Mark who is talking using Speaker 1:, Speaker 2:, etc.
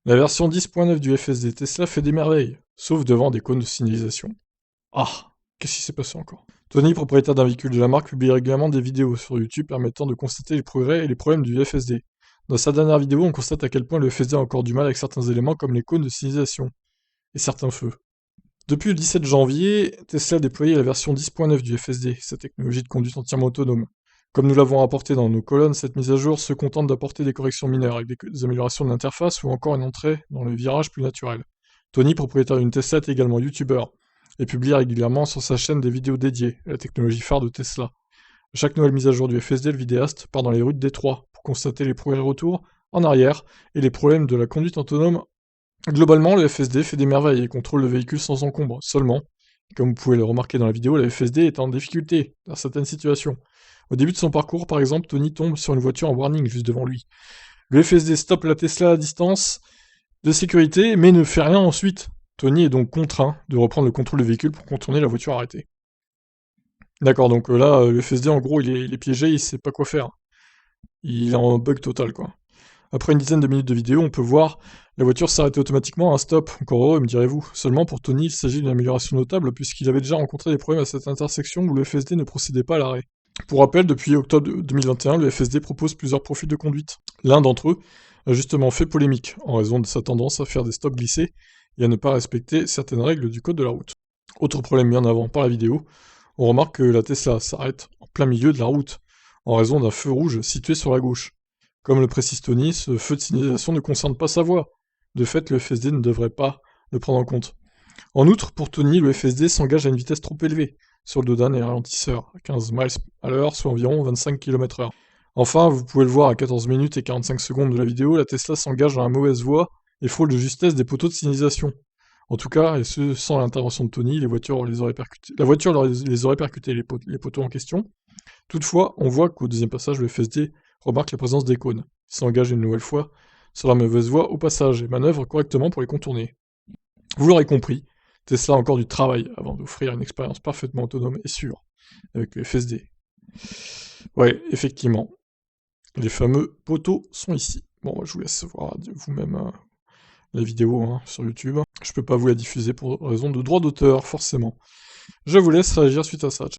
Speaker 1: La version 10.9 du FSD Tesla fait des merveilles, sauf devant des cônes de signalisation. Ah, qu'est-ce qui s'est passé encore? Tony, propriétaire d'un véhicule de la marque, publie régulièrement des vidéos sur YouTube permettant de constater les progrès et les problèmes du FSD. Dans sa dernière vidéo, on constate à quel point le FSD a encore du mal avec certains éléments comme les cônes de signalisation et certains feux. Depuis le 17 janvier, Tesla a déployé la version 10.9 du FSD, sa technologie de conduite entièrement autonome. Comme nous l'avons rapporté dans nos colonnes, cette mise à jour se contente d'apporter des corrections mineures avec des améliorations de l'interface ou encore une entrée dans le virage plus naturel. Tony, propriétaire d'une Tesla, est également youtubeur et publie régulièrement sur sa chaîne des vidéos dédiées à la technologie phare de Tesla. À chaque nouvelle mise à jour du FSD, le vidéaste part dans les rues de Détroit pour constater les progrès retours en arrière et les problèmes de la conduite autonome. Globalement, le FSD fait des merveilles et contrôle le véhicule sans encombre. Seulement, comme vous pouvez le remarquer dans la vidéo, le FSD est en difficulté dans certaines situations. Au début de son parcours, par exemple, Tony tombe sur une voiture en warning juste devant lui. Le FSD stoppe la Tesla à distance de sécurité, mais ne fait rien ensuite. Tony est donc contraint de reprendre le contrôle du véhicule pour contourner la voiture arrêtée. D'accord, donc là, le FSD, en gros, il est piégé, il sait pas quoi faire. Il est en bug total, quoi. Après une dizaine de minutes de vidéo, on peut voir la voiture s'arrêter automatiquement à un stop. Encore heureux, me direz-vous. Seulement pour Tony, il s'agit d'une amélioration notable puisqu'il avait déjà rencontré des problèmes à cette intersection où le FSD ne procédait pas à l'arrêt. Pour rappel, depuis octobre 2021, le FSD propose plusieurs profils de conduite. L'un d'entre eux a justement fait polémique en raison de sa tendance à faire des stops glissés et à ne pas respecter certaines règles du code de la route. Autre problème mis en avant par la vidéo, on remarque que la Tesla s'arrête en plein milieu de la route en raison d'un feu rouge situé sur la gauche. Comme le précise Tony, ce feu de signalisation ne concerne pas sa voie. De fait, le FSD ne devrait pas le prendre en compte. En outre, pour Tony, le FSD s'engage à une vitesse trop élevée, sur le dos d'un ralentisseur, à 15 miles à l'heure, soit environ 25 km/h. Enfin, vous pouvez le voir à 14 minutes et 45 secondes de la vidéo, la Tesla s'engage dans la mauvaise voie et frôle de justesse des poteaux de signalisation. En tout cas, et ce sans l'intervention de Tony, la voiture les aurait percutés, les poteaux en question. Toutefois, on voit qu'au deuxième passage, le FSD remarque la présence des cônes. Il s'engage une nouvelle fois sur la mauvaise voie au passage et manœuvre correctement pour les contourner. Vous l'aurez compris, Tesla a encore du travail avant d'offrir une expérience parfaitement autonome et sûre avec le FSD. Ouais, effectivement, les fameux poteaux sont ici. Bon, je vous laisse voir vous-même la vidéo sur YouTube. Je peux pas vous la diffuser pour raison de droit d'auteur, forcément. Je vous laisse réagir suite à ça.